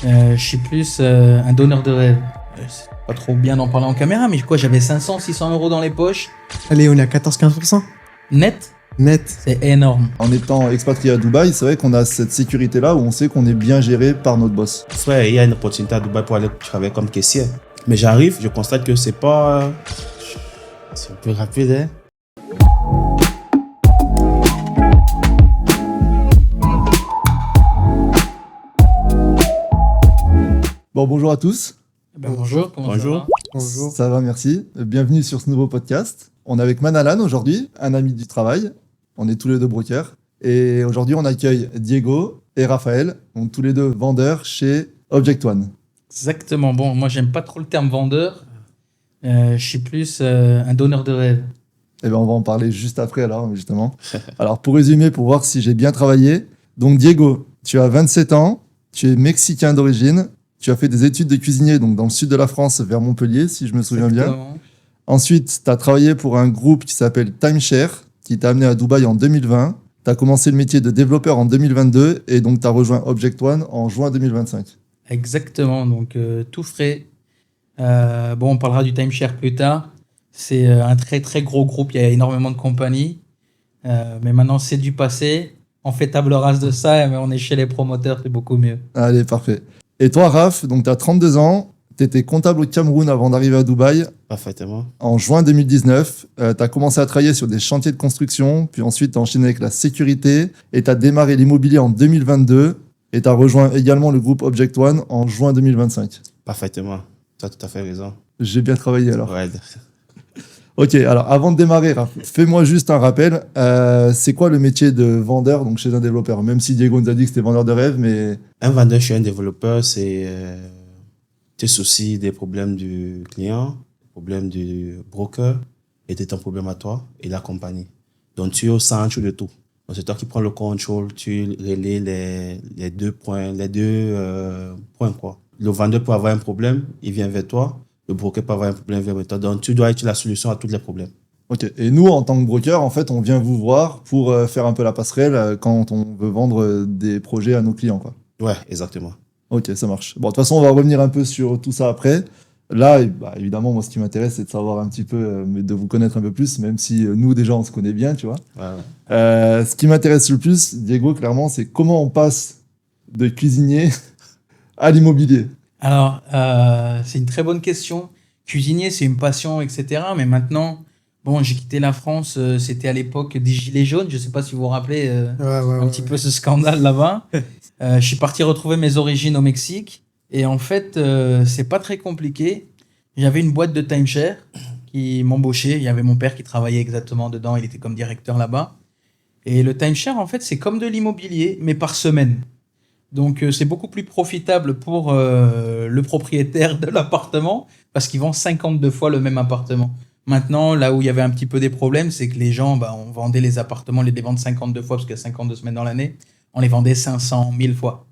Je suis plus un donneur de rêve. C'est pas trop bien d'en parler en caméra, mais quoi, j'avais 500-600 euros dans les poches. Allez, on est à 14-15%. Net, Net. c'est énorme. En étant expatrié à Dubaï, c'est vrai qu'on a cette sécurité-là où on sait qu'on est bien géré par notre boss. Soit il y a une opportunité à Dubaï pour aller travailler comme caissier. Mais j'arrive, je constate que c'est pas... c'est un peu rapide, hein. Bon, bonjour à tous. Bonjour, comment Bonjour. ça va? Bonjour. Ça va, merci. Bienvenue sur ce nouveau podcast. On est avec Manalan aujourd'hui, un ami du travail. On est tous les deux brokers. Et aujourd'hui, on accueille Diego et Raphaël, donc tous les deux vendeurs chez Object One. Exactement. Bon, moi, j'aime pas trop le terme vendeur. Je suis plus un donneur de rêve. Eh bien, on va en parler juste après, alors, justement. Alors, pour résumer, pour voir si j'ai bien travaillé. Donc, Diego, tu as 27 ans, tu es mexicain d'origine, tu as fait des études de cuisinier donc dans le sud de la France, vers Montpellier, si je me souviens bien. Exactement. Ensuite, tu as travaillé pour un groupe qui s'appelle Timeshare, qui t'a amené à Dubaï en 2020. Tu as commencé le métier de développeur en 2022 et donc tu as rejoint Object One en juin 2025. Exactement, donc tout frais. Bon, on parlera du timeshare plus tard. C'est un très très gros groupe, il y a énormément de compagnies. Mais maintenant, c'est du passé. On fait table rase de ça, mais on est chez les promoteurs, c'est beaucoup mieux. Allez, parfait. Et toi, Raph, donc tu as 32 ans, tu étais comptable au Cameroun avant d'arriver à Dubaï. Parfaitement. En juin 2019, tu as commencé à travailler sur des chantiers de construction, puis ensuite tu as enchaîné avec la sécurité et tu as démarré l'immobilier en 2022 et tu as rejoint également le groupe Object One en juin 2025. Parfaitement. Tu as tout à fait raison. J'ai bien travaillé alors. Ouais. Ok, alors avant de démarrer, Raph, fais-moi juste un rappel. C'est quoi le métier de vendeur donc chez un développeur? Même si Diego nous a dit que c'était vendeur de rêve, mais... Un vendeur chez un développeur, c'est tes soucis des problèmes du client, des problèmes du broker et de ton problème à toi et la compagnie. Donc, tu es au centre de tout. Donc, c'est toi qui prends le contrôle, tu relais les deux points, points, quoi. Le vendeur peut avoir un problème, il vient vers toi. Le broker peut avoir un problème, il vient vers toi. Donc, tu dois être la solution à tous les problèmes. Ok, et nous, en tant que broker, en fait, on vient vous voir pour faire un peu la passerelle quand on veut vendre des projets à nos clients, quoi. Ouais, exactement. Ok, ça marche. Bon, de toute façon, on va revenir un peu sur tout ça après. Là, bah, évidemment, moi, ce qui m'intéresse, c'est de savoir un petit peu, de vous connaître un peu plus, même si nous, déjà, on se connaît bien, tu vois. Ouais. Ce qui m'intéresse le plus, Diego, clairement, c'est comment on passe de cuisinier à l'immobilier. Alors, c'est une très bonne question. Cuisinier, c'est une passion, etc. Mais maintenant, bon, j'ai quitté la France, c'était à l'époque des Gilets jaunes. Je ne sais pas si vous vous rappelez un petit peu ce scandale là-bas. Je suis parti retrouver mes origines au Mexique. Et en fait, c'est pas très compliqué. J'avais une boîte de timeshare qui m'embauchait. Il y avait mon père qui travaillait exactement dedans. Il était comme directeur là-bas. Et le timeshare, en fait, c'est comme de l'immobilier, mais par semaine. Donc, c'est beaucoup plus profitable pour le propriétaire de l'appartement parce qu'ils vendent 52 fois le même appartement. Maintenant, là où il y avait un petit peu des problèmes, c'est que les gens, on vendait les appartements, les vendre 52 fois parce qu'il y a 52 semaines dans l'année. On les vendait 500, 1000 fois.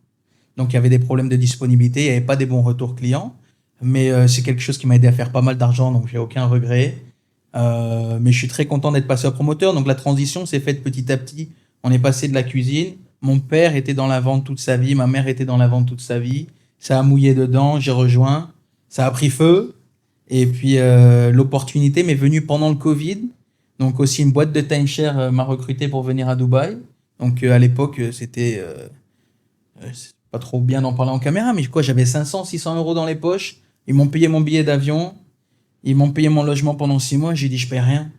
Donc, il y avait des problèmes de disponibilité, il n'y avait pas des bons retours clients. Mais c'est quelque chose qui m'a aidé à faire pas mal d'argent, donc j'ai aucun regret. Mais je suis très content d'être passé au promoteur. Donc, la transition s'est faite petit à petit. On est passé de la cuisine. Mon père était dans la vente toute sa vie, ma mère était dans la vente toute sa vie. Ça a mouillé dedans, j'ai rejoint. Ça a pris feu. Et puis, l'opportunité m'est venue pendant le Covid. Donc, aussi, une boîte de timeshare m'a recruté pour venir à Dubaï. Donc, à l'époque, c'était... c'est pas trop bien d'en parler en caméra, mais quoi, j'avais 500-600 euros dans les poches. Ils m'ont payé mon billet d'avion. Ils m'ont payé mon logement pendant 6 mois. J'ai dit, je paie rien.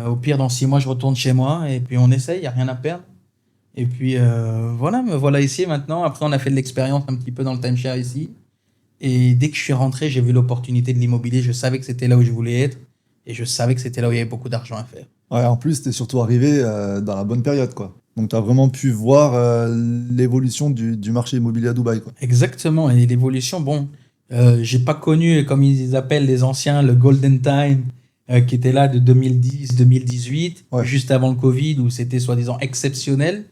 Au pire, dans 6 mois, je retourne chez moi. Et puis, on essaye, il n'y a rien à perdre. Et puis, voilà, me voilà ici maintenant. Après, on a fait de l'expérience un petit peu dans le timeshare ici. Et dès que je suis rentré, j'ai vu l'opportunité de l'immobilier. Je savais que c'était là où je voulais être. Et je savais que c'était là où il y avait beaucoup d'argent à faire. Ouais, en plus, t'es surtout arrivé dans la bonne période, quoi. Donc, tu as vraiment pu voir l'évolution du marché immobilier à Dubaï, quoi. Exactement. Et l'évolution, bon, j'ai pas connu, comme ils appellent les anciens, le Golden Time, qui était là de 2010-2018, Ouais. juste avant le Covid, où c'était soi-disant exceptionnel.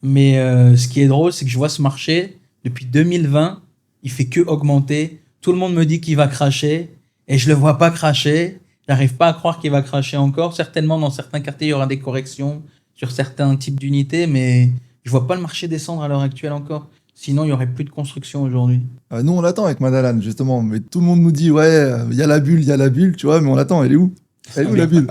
Mais ce qui est drôle, c'est que je vois ce marché, depuis 2020, il fait que augmenter. Tout le monde me dit qu'il va cracher, et je le vois pas cracher. J'arrive pas à croire qu'il va cracher encore. Certainement, dans certains quartiers, il y aura des corrections sur certains types d'unités, mais je vois pas le marché descendre à l'heure actuelle encore. Sinon, il n'y aurait plus de construction aujourd'hui. Nous, on l'attend avec Madalan, justement. Mais tout le monde nous dit, ouais, il y a la bulle, tu vois, mais on l'attend. Elle est où? Elle est où la bulle?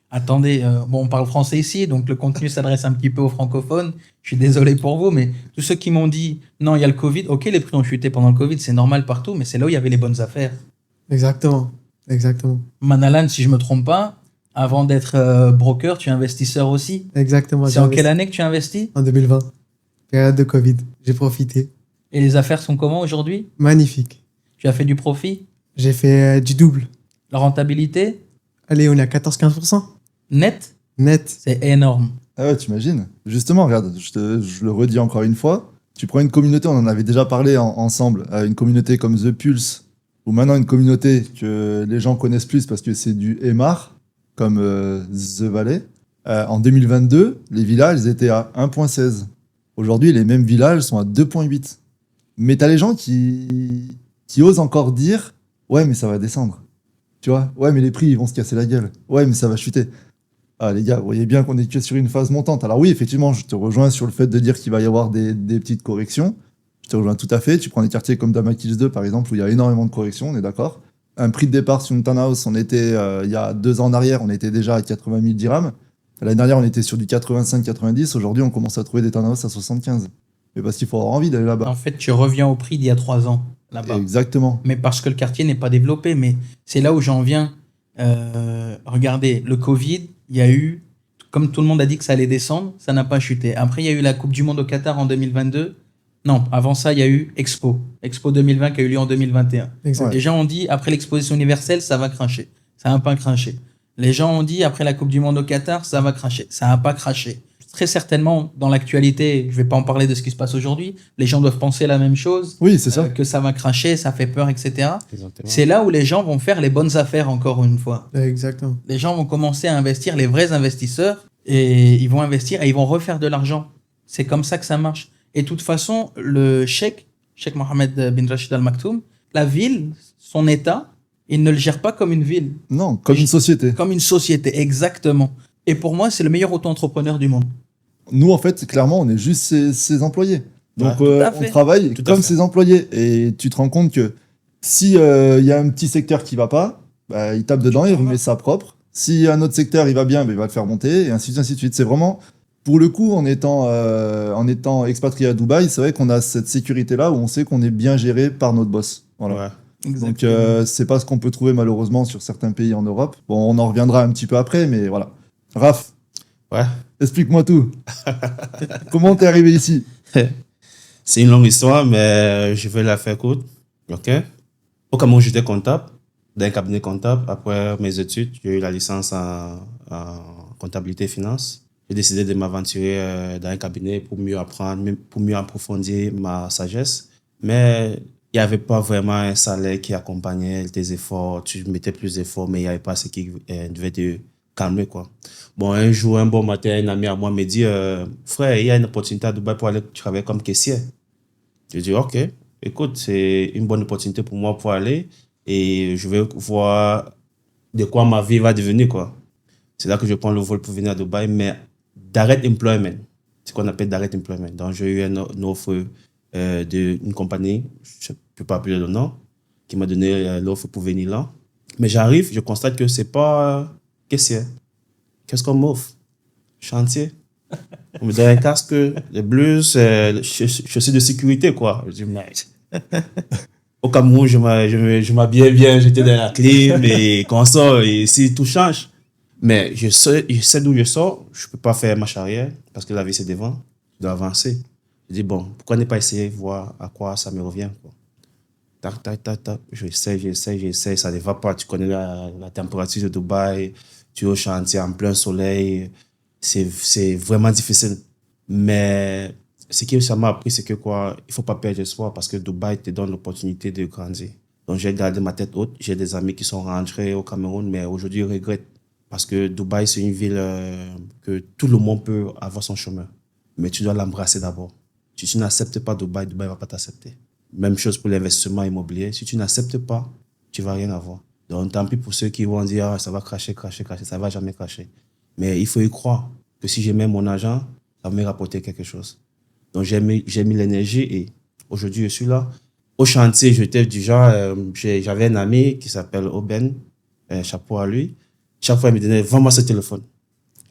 Attendez, bon, on parle français ici, donc le contenu s'adresse un petit peu aux francophones. Je suis désolé pour vous, mais tous ceux qui m'ont dit, non, il y a le Covid, ok, les prix ont chuté pendant le Covid, c'est normal partout, mais c'est là où il y avait les bonnes affaires. Exactement. Exactement. Madalan, si je me trompe pas, avant d'être broker, tu es investisseur aussi. Exactement. C'est en quelle année que tu investis? En 2020. Période de Covid. J'ai profité. Et les affaires sont comment aujourd'hui? Magnifique. Tu as fait du profit? J'ai fait du double. La rentabilité? Allez, on est à 14-15%. Net? Net. C'est énorme. Ah ouais, t'imagines? Justement, regarde, je le redis encore une fois. Tu prends une communauté, on en avait déjà parlé ensemble, une communauté comme The Pulse, ou maintenant une communauté que les gens connaissent plus parce que c'est du MR, comme The Valley. En 2022, les villas, elles étaient à 1,16. Aujourd'hui, les mêmes villas, elles sont à 2,8. Mais t'as les gens qui osent encore dire « Ouais, mais ça va descendre. » Tu vois? « Ouais, mais les prix, ils vont se casser la gueule. Ouais, mais ça va chuter. » Ah les gars, vous voyez bien qu'on est que sur une phase montante. Alors oui, effectivement, je te rejoins sur le fait de dire qu'il va y avoir des petites corrections. Je te rejoins tout à fait. Tu prends des quartiers comme Damakils 2, par exemple, où il y a énormément de corrections, on est d'accord. Un prix de départ sur une townhouse, on était, il y a 2 ans en arrière, on était déjà à 80 000 dirhams. L'année dernière, on était sur du 85-90. Aujourd'hui, on commence à trouver des townhouses à 75. Mais parce qu'il faut avoir envie d'aller là-bas. En fait, tu reviens au prix d'il y a 3 ans, là-bas. Exactement. Mais parce que le quartier n'est pas développé. Mais c'est là où j'en viens. Regardez, le Covid, il y a eu, comme tout le monde a dit que ça allait descendre, ça n'a pas chuté. Après, il y a eu la Coupe du Monde au Qatar en 2022. Non, avant ça, il y a eu Expo 2020 qui a eu lieu en 2021. Exact. Les gens ont dit, après l'exposition universelle, ça va cracher. Ça n'a pas craché. Les gens ont dit, après la Coupe du Monde au Qatar, ça va cracher. Ça n'a pas craché. Très certainement, dans l'actualité, je ne vais pas en parler de ce qui se passe aujourd'hui, les gens doivent penser la même chose. Oui, c'est ça. Que ça va cracher, ça fait peur, etc. Exactement. C'est là où les gens vont faire les bonnes affaires, encore une fois. Exactement. Les gens vont commencer à investir, les vrais investisseurs, et ils vont investir et ils vont refaire de l'argent. C'est comme ça que ça marche. Et de toute façon, le Cheikh Mohammed bin Rachid Al Maktoum, la ville, son État, il ne le gère pas comme une ville. Non, comme une société. Comme une société, exactement. Et pour moi, c'est le meilleur auto-entrepreneur du monde. Nous, en fait, clairement, on est juste ses employés. Donc, Ouais, on travaille comme ses employés. Et tu te rends compte que si y a un petit secteur qui va pas, bah, il tape dedans, il remet ça propre. Si un autre secteur il va bien, bah, il va le faire monter, et ainsi de suite. C'est vraiment, pour le coup, en étant expatrié à Dubaï, c'est vrai qu'on a cette sécurité-là où on sait qu'on est bien géré par notre boss. Voilà. Ouais. Donc, c'est pas ce qu'on peut trouver malheureusement sur certains pays en Europe. Bon, on en reviendra un petit peu après, mais voilà. Raph, Ouais. explique-moi tout. Comment t'es arrivé ici? C'est une longue histoire, mais je vais la faire courte. OK? Au Cameroun, j'étais comptable, dans un cabinet comptable. Après mes études, j'ai eu la licence en comptabilité et finance. J'ai décidé de m'aventurer dans un cabinet pour mieux apprendre, pour mieux approfondir ma sagesse. Mais il n'y avait pas vraiment un salaire qui accompagnait tes efforts. Tu mettais plus d'efforts, mais il n'y avait pas ce qui devait te calmer, quoi. Bon, un jour, un bon matin, un ami à moi me dit frère, il y a une opportunité à Dubaï pour aller travailler comme caissier. Je dis ok, écoute, c'est une bonne opportunité pour moi pour aller et je vais voir de quoi ma vie va devenir, quoi. C'est là que je prends le vol pour venir à Dubaï, mais direct employment, c'est ce qu'on appelle direct employment. Donc, j'ai eu une offre d'une compagnie, je ne peux pas appeler le nom, qui m'a donné l'offre pour venir là. Mais j'arrive, je constate que ce n'est pas caissier. Qu'est-ce qu'on m'offre? Chantier. On me donne un casque, des blouses, chaussures de sécurité, quoi. Je dis, mais... Au Cameroun, je m'habillais bien, j'étais dans la clim et quand on sort, et ici, tout change. Mais je sais d'où je sors, je ne peux pas faire marche arrière parce que la vie, c'est devant. Je dois avancer. Je dis, bon, pourquoi ne pas essayer de voir à quoi ça me revient, quoi. Tac, tac, tac, tac. J'essaie, ça ne va pas. Tu connais la température de Dubaï, tu es au chantier en plein soleil. C'est vraiment difficile. Mais ce que ça m'a appris, c'est que quoi, il ne faut pas perdre espoir parce que Dubaï te donne l'opportunité de grandir. Donc, j'ai gardé ma tête haute. J'ai des amis qui sont rentrés au Cameroun, mais aujourd'hui, ils regrettent. Parce que Dubaï, c'est une ville que tout le monde peut avoir son chemin. Mais tu dois l'embrasser d'abord. Si tu n'acceptes pas Dubaï, Dubaï ne va pas t'accepter. Même chose pour l'investissement immobilier. Si tu n'acceptes pas, tu ne vas rien avoir. Donc, tant pis pour ceux qui vont dire ça va cracher. Ça ne va jamais cracher. Mais il faut y croire que si je mets mon argent, ça va me rapporter quelque chose. Donc, j'ai mis l'énergie et aujourd'hui, je suis là. Au chantier, j'étais du genre, j'avais un ami qui s'appelle Oben, chapeau à lui. Chaque fois, il me donnait, vends-moi ce téléphone.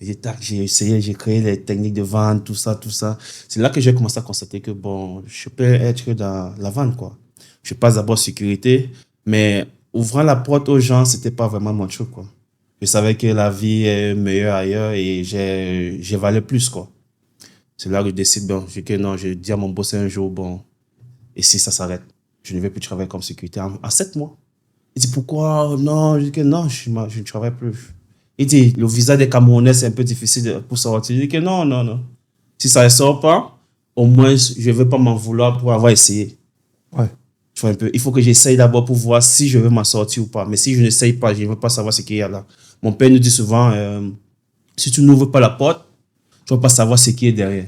Et j'ai essayé, j'ai créé les techniques de vente, tout ça, tout ça. C'est là que j'ai commencé à constater que, bon, je peux être dans la vente, quoi. Je passe d'abord sécurité, mais ouvrant la porte aux gens, c'était pas vraiment mon truc, quoi. Je savais que la vie est meilleure ailleurs et j'ai valé plus, quoi. C'est là que je décide, bon, je dis à mon boss un jour, bon, et si ça s'arrête, je ne vais plus travailler comme sécurité en 7 mois. Il dit, pourquoi? Non, je dis que non, je ne travaille plus. Il dit, le visa des Camerounais, c'est un peu difficile pour sortir. Je dis que non, non, non. Si ça ne sort pas, au moins, je ne vais pas m'en vouloir pour avoir essayé. Ouais. Tu vois un peu. Il faut que j'essaye d'abord pour voir si je veux m'en sortir ou pas. Mais si je n'essaye pas, je ne veux pas savoir ce qu'il y a là. Mon père nous dit souvent, si tu n'ouvres pas la porte, tu ne vas pas savoir ce qui est derrière.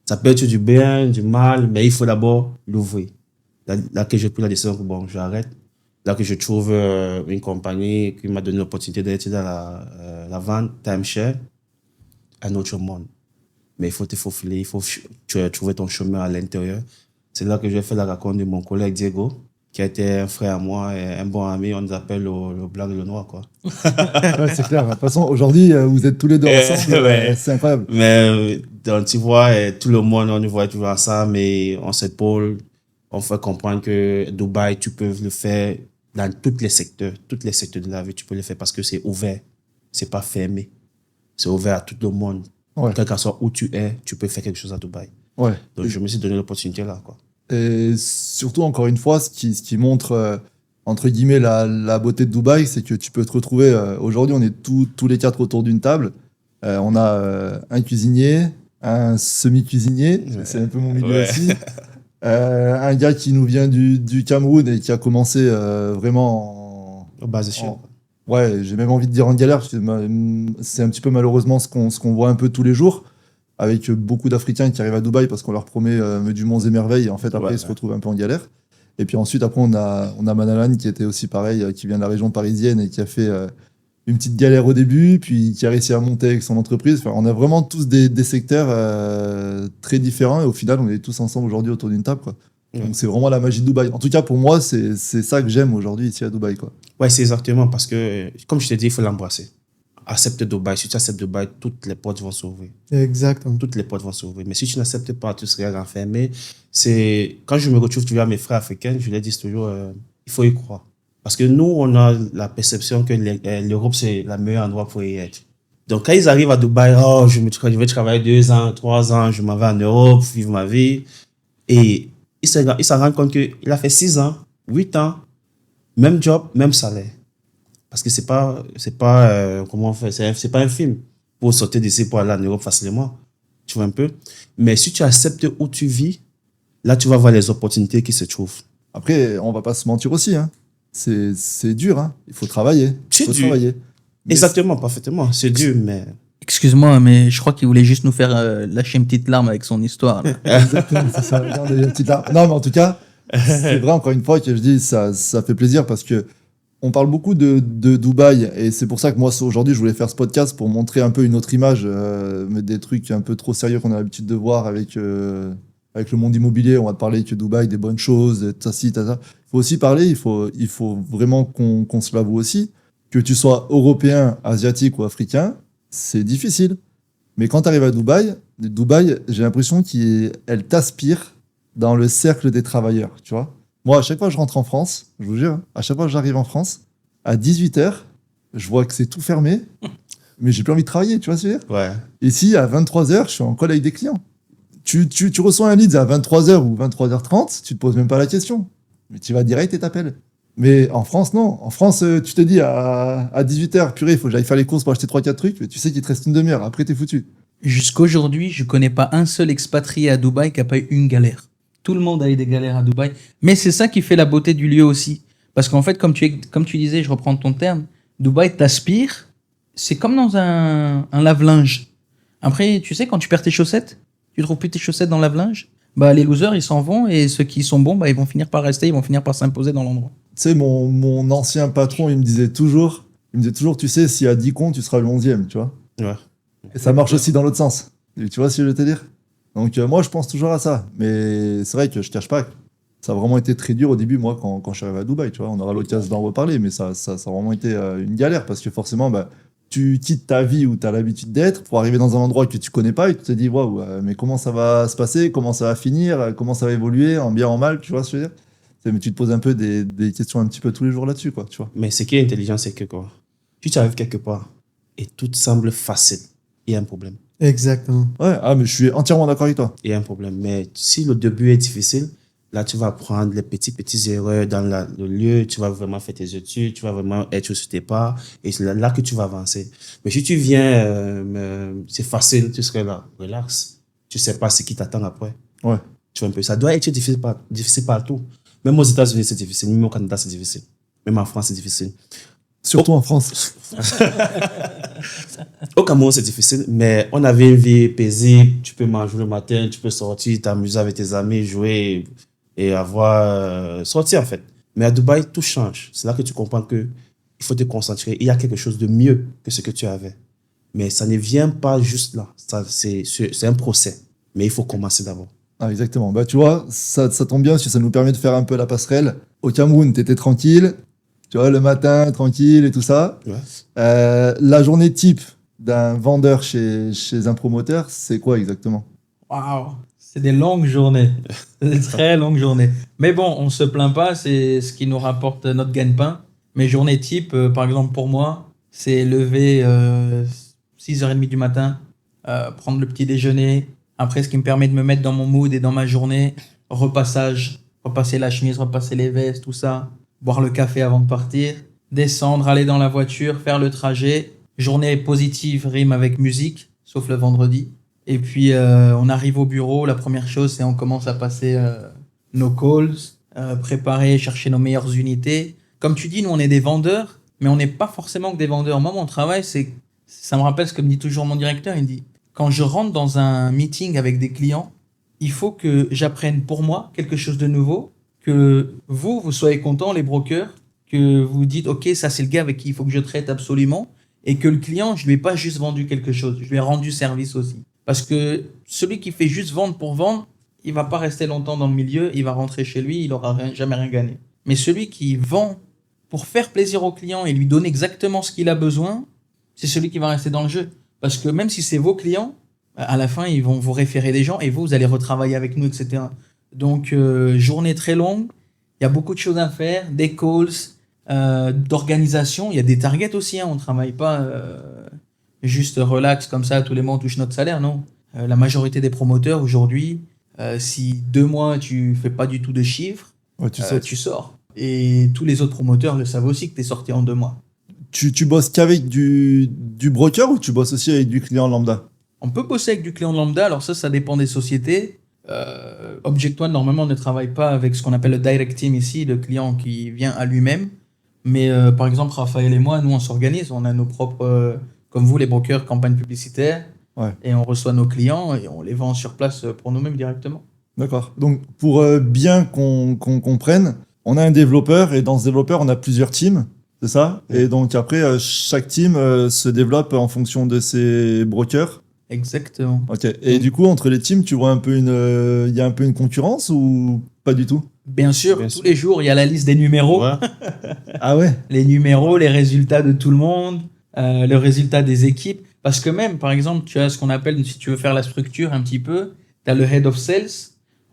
Ça peut être du bien, du mal, mais il faut d'abord l'ouvrir. Là que j'ai pris la décision, bon, j'arrête. Là que je trouve une compagnie qui m'a donné l'opportunité d'être dans la vente, timeshare, un autre monde. Mais il faut te faufiler, il faut trouver ton chemin à l'intérieur. C'est là que j'ai fait la rencontre de mon collègue Diego, qui a été un frère à moi et un bon ami. On nous appelle le blanc et le noir, quoi. Ouais, c'est clair. De toute façon, aujourd'hui, vous êtes tous les deux ensemble. Ouais. C'est incroyable. Mais donc, tu vois, tout le monde, on nous voit toujours ensemble et on s'épaule. On fait comprendre que Dubaï, tu peux le faire dans tous les secteurs de la vie, tu peux le faire parce que c'est ouvert. C'est pas fermé. C'est ouvert à tout le monde. Ouais. Quel que soit où tu es, tu peux faire quelque chose à Dubaï. Ouais. Donc, je me suis donné l'opportunité là, quoi. Et surtout, encore une fois, ce qui montre, entre guillemets, la beauté de Dubaï, c'est que tu peux te retrouver. Aujourd'hui, on est tous les 4 autour d'une table. On a un cuisinier, un semi-cuisinier, Ouais. c'est un peu mon milieu Ouais. aussi. Un gars qui nous vient du Cameroun et qui a commencé vraiment Basé sur. Ouais, j'ai même envie de dire en galère, parce que c'est un petit peu malheureusement ce qu'on voit un peu tous les jours, avec beaucoup d'Africains qui arrivent à Dubaï parce qu'on leur promet du monts et merveilles, et en fait après Ouais. ils se retrouvent un peu en galère. Et puis ensuite après on a Manalan qui était aussi pareil, qui vient de la région parisienne et qui a fait une petite galère au début, puis qui a réussi à monter avec son entreprise. Enfin, on a vraiment tous des secteurs très différents et au final on est tous ensemble aujourd'hui autour d'une table, quoi. Ouais. Donc c'est vraiment la magie de Dubaï. En tout cas pour moi c'est ça que j'aime aujourd'hui ici à Dubaï, quoi. Ouais, c'est exactement parce que, comme je t'ai dit, il faut l'embrasser. Accepte Dubaï. Si tu acceptes Dubaï, toutes les portes vont s'ouvrir. Exactement. Toutes les portes vont s'ouvrir. Mais si tu n'acceptes pas, tu seras renfermé. Quand je me retrouve toujours à mes frères africains, je leur dis toujours, il faut y croire. Parce que nous, on a la perception que l'Europe, c'est le meilleur endroit pour y être. Donc, quand ils arrivent à Dubaï, oh, je vais travailler 2 ans, 3 ans, je m'en vais en Europe, vivre ma vie. Et ils se rendent compte qu'il a fait 6 ans, 8 ans, même job, même salaire. Parce que c'est pas comment on fait, c'est pas un film pour sortir d'ici pour aller en Europe facilement. Tu vois un peu? Mais si tu acceptes où tu vis, là, tu vas voir les opportunités qui se trouvent. Après, on va pas se mentir aussi, hein. C'est dur, hein. Il faut travailler. C'est faut dur. travailler. Mais Exactement, parfaitement. C'est dur, mais... Excuse-moi, mais je crois qu'il voulait juste nous faire lâcher une petite larme avec son histoire. Là. Exactement, c'est ça. Regarde, il y a une petite larme. Non, mais en tout cas, c'est vrai, encore une fois, que je dis, ça fait plaisir parce que on parle beaucoup de Dubaï et c'est pour ça que moi, aujourd'hui, je voulais faire ce podcast pour montrer un peu une autre image, mais des trucs un peu trop sérieux qu'on a l'habitude de voir avec le monde immobilier. On va te parler que Dubaï, des bonnes choses, de ça, ci, ça. Il faut aussi parler, il faut vraiment qu'on se l'avoue aussi, que tu sois européen, asiatique ou africain, c'est difficile. Mais quand tu arrives à Dubaï, j'ai l'impression qu'elle t'aspire dans le cercle des travailleurs, tu vois. Moi, à chaque fois que je rentre en France, je vous jure, hein, à chaque fois que j'arrive en France, à 18h, je vois que c'est tout fermé, mais j'ai plus envie de travailler, tu vois ce que je veux dire ? Ouais. Ici, à 23h, je suis en call avec des clients. Tu reçois un lead à 23h ou 23h30, tu te poses même pas la question. Mais tu vas direct et t'appelles. Mais en France, non. En France, tu te dis à 18h, purée, il faut que j'aille faire les courses pour acheter 3-4 trucs, mais tu sais qu'il te reste une demi-heure. Après, t'es foutu. Jusqu'aujourd'hui, je connais pas un seul expatrié à Dubaï qui a pas eu une galère. Tout le monde a eu des galères à Dubaï. Mais c'est ça qui fait la beauté du lieu aussi. Parce qu'en fait, comme tu disais, je reprends ton terme, Dubaï t'aspire. C'est comme dans un lave-linge. Après, tu sais, quand tu perds tes chaussettes, tu trouves plus tes chaussettes dans le lave-linge. Bah, les losers, ils s'en vont et ceux qui sont bons, bah, ils vont finir par rester, ils vont finir par s'imposer dans l'endroit. Tu sais, mon ancien patron, il me disait toujours, tu sais, s'il y a 10 cons, tu seras le 11e, tu vois. Ouais. Et ça marche aussi dans l'autre sens. Et tu vois ce que je veux te dire ? Donc moi, je pense toujours à ça. Mais c'est vrai que je cache pas, Ça a vraiment été très dur au début, moi, quand je suis arrivé à Dubaï, tu vois. On aura l'occasion d'en reparler, mais ça a vraiment été une galère parce que forcément, bah, tu quittes ta vie où tu as l'habitude d'être pour arriver dans un endroit que tu connais pas et tu te dis, waouh, mais comment ça va se passer, comment ça va finir, comment ça va évoluer, en bien, en mal, tu vois ce que je veux dire? Mais tu te poses un peu des questions un petit peu tous les jours là-dessus, quoi, tu vois. Mais ce qui est intelligent, c'est que quoi, si tu arrives quelque part et tout semble facile, il y a un problème. Exactement. Ouais, mais je suis entièrement d'accord avec toi. Il y a un problème. Mais si le début est difficile, là, tu vas prendre les petites erreurs dans le lieu, tu vas vraiment faire tes études, tu vas vraiment être sur tes pas, et c'est là que tu vas avancer. Mais si tu viens, c'est facile, tu serais là, relax. Tu sais pas ce qui t'attend après. Ouais. Tu vois un peu, ça doit être difficile partout. Même aux États-Unis, c'est difficile. Même au Canada, c'est difficile. Même en France, c'est difficile. Surtout en France. Au Cameroun, c'est difficile, mais on avait une vie paisible. Tu peux manger le matin, tu peux sortir, t'amuser avec tes amis, jouer et avoir sortir en fait. Mais à Dubaï, tout change. C'est là que tu comprends que il faut te concentrer. Il y a quelque chose de mieux que ce que tu avais. Mais ça ne vient pas juste là. C'est un procès. Mais il faut commencer d'abord. Ah, exactement. Bah, tu vois, ça tombe bien parce que ça nous permet de faire un peu la passerelle. Au Cameroun, tu étais tranquille. Tu vois, le matin, tranquille et tout ça. Ouais. La journée type d'un vendeur chez un promoteur, c'est quoi exactement? Waouh, c'est des longues journées. C'est des très longues journées. Mais bon, on se plaint pas, c'est ce qui nous rapporte notre gagne-pain. Mes journées type, par exemple pour moi, c'est lever 6h30 du matin, prendre le petit déjeuner. Après, ce qui me permet de me mettre dans mon mood et dans ma journée, repassage, repasser la chemise, repasser les vestes, tout ça. Boire le café avant de partir, descendre, aller dans la voiture, faire le trajet. Journée positive rime avec musique, sauf le vendredi. Et puis, on arrive au bureau. La première chose, c'est on commence à passer nos calls, préparer, chercher nos meilleures unités. Comme tu dis, nous, on est des vendeurs, mais on n'est pas forcément que des vendeurs. Moi, mon travail, ça me rappelle ce que me dit toujours mon directeur. Il me dit, quand je rentre dans un meeting avec des clients, il faut que j'apprenne pour moi quelque chose de nouveau, que vous soyez contents, les brokers, que vous dites, OK, ça, c'est le gars avec qui il faut que je traite absolument, et que le client, je lui ai pas juste vendu quelque chose, je lui ai rendu service aussi. Parce que celui qui fait juste vendre pour vendre, il va pas rester longtemps dans le milieu, il va rentrer chez lui, il aura jamais rien gagné. Mais celui qui vend pour faire plaisir au client et lui donner exactement ce qu'il a besoin, c'est celui qui va rester dans le jeu. Parce que même si c'est vos clients, à la fin, ils vont vous référer des gens et vous allez retravailler avec nous, etc. Donc, journée très longue, il y a beaucoup de choses à faire, des calls, d'organisation, il y a des targets aussi, hein, on ne travaille pas juste relax comme ça, tous les mois on touche notre salaire, non. La majorité des promoteurs aujourd'hui, si 2 mois tu fais pas du tout de chiffres, Ouais, tu sors. Et tous les autres promoteurs le savent aussi que tu es sorti en 2 mois. Tu bosses qu'avec du broker ou tu bosses aussi avec du client lambda? On peut bosser avec du client lambda, alors ça dépend des sociétés. Object One, normalement, ne travaille pas avec ce qu'on appelle le direct team ici, le client qui vient à lui-même. Mais par exemple, Raphaël et moi, nous, on s'organise. On a nos propres, comme vous, les brokers, campagnes publicitaires. Ouais. Et on reçoit nos clients et on les vend sur place pour nous-mêmes directement. D'accord. Donc, pour bien qu'on comprenne, on a un développeur et dans ce développeur, on a plusieurs teams, c'est ça? Et donc, après, chaque team se développe en fonction de ses brokers. Exactement. Ok. Et du coup, entre les teams, tu vois un peu il y a un peu une concurrence ou pas du tout? Bien sûr, tous les jours, il y a la liste des numéros. Ouais. Ah ouais? Les numéros, les résultats de tout le monde, le résultat des équipes. Parce que même, par exemple, tu as ce qu'on appelle, si tu veux faire la structure un petit peu, tu as le head of sales.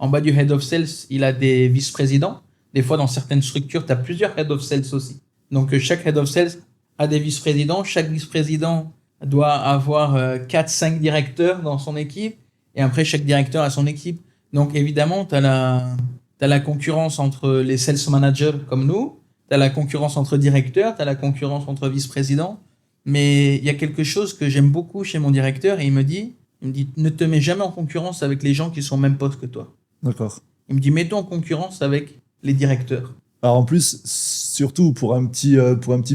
En bas du head of sales, il a des vice-présidents. Des fois, dans certaines structures, tu as plusieurs head of sales aussi. Donc, chaque head of sales a des vice-présidents. Chaque vice-président doit avoir 4-5 directeurs dans son équipe. Et après, chaque directeur a son équipe. Donc, évidemment, tu as la concurrence entre les sales managers comme nous. Tu as la concurrence entre directeurs. Tu as la concurrence entre vice-présidents. Mais il y a quelque chose que j'aime beaucoup chez mon directeur. Et il me dit, ne te mets jamais en concurrence avec les gens qui sont au même poste que toi. D'accord. Il me dit, mets-toi en concurrence avec les directeurs. Alors en plus, surtout pour un petit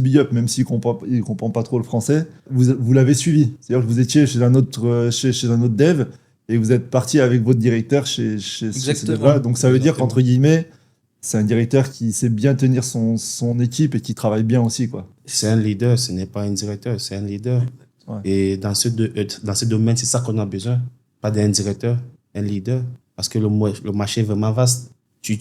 big up, même s'il comprend pas trop le français, vous l'avez suivi. C'est-à-dire que vous étiez chez un autre dev et vous êtes parti avec votre directeur chez ce dev-là. Donc ça veut dire qu'entre guillemets, c'est un directeur qui sait bien tenir son équipe et qui travaille bien aussi, quoi. C'est un leader, ce n'est pas un directeur, c'est un leader. Ouais. Et dans ce domaine, c'est ça qu'on a besoin. Pas d'un directeur, un leader. Parce que le marché est vraiment vaste. tu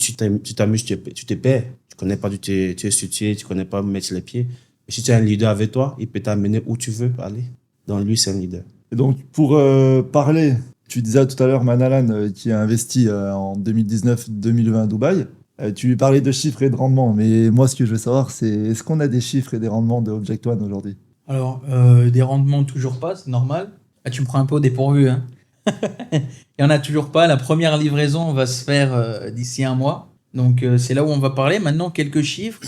t'amuses, tu te perds. Tu connais pas tu es situé, tu connais pas mettre les pieds. Et si tu as un leader avec toi, il peut t'amener où tu veux aller. Donc, lui, c'est un leader. Et donc, pour parler, tu disais tout à l'heure, Manalan, qui a investi en 2019-2020 à Dubaï, tu lui parlais de chiffres et de rendements. Mais moi, ce que je veux savoir, c'est est-ce qu'on a des chiffres et des rendements de Object One aujourd'hui? Alors, des rendements, toujours pas, c'est normal. Ah, tu me prends un peu au dépourvu, hein. Il n'y en a toujours pas. La première livraison va se faire d'ici un mois. Donc, c'est là où on va parler. Maintenant, quelques chiffres.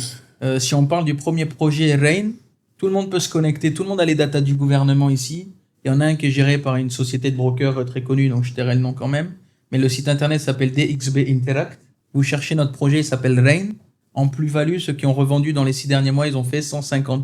Si on parle du premier projet Rain, tout le monde peut se connecter. Tout le monde a les datas du gouvernement ici. Il y en a un qui est géré par une société de brokers très connue, donc je tairai le nom quand même. Mais le site internet s'appelle DXB Interact. Vous cherchez notre projet, il s'appelle Rain. En plus-value, ceux qui ont revendu dans les 6 derniers mois, ils ont fait 150%.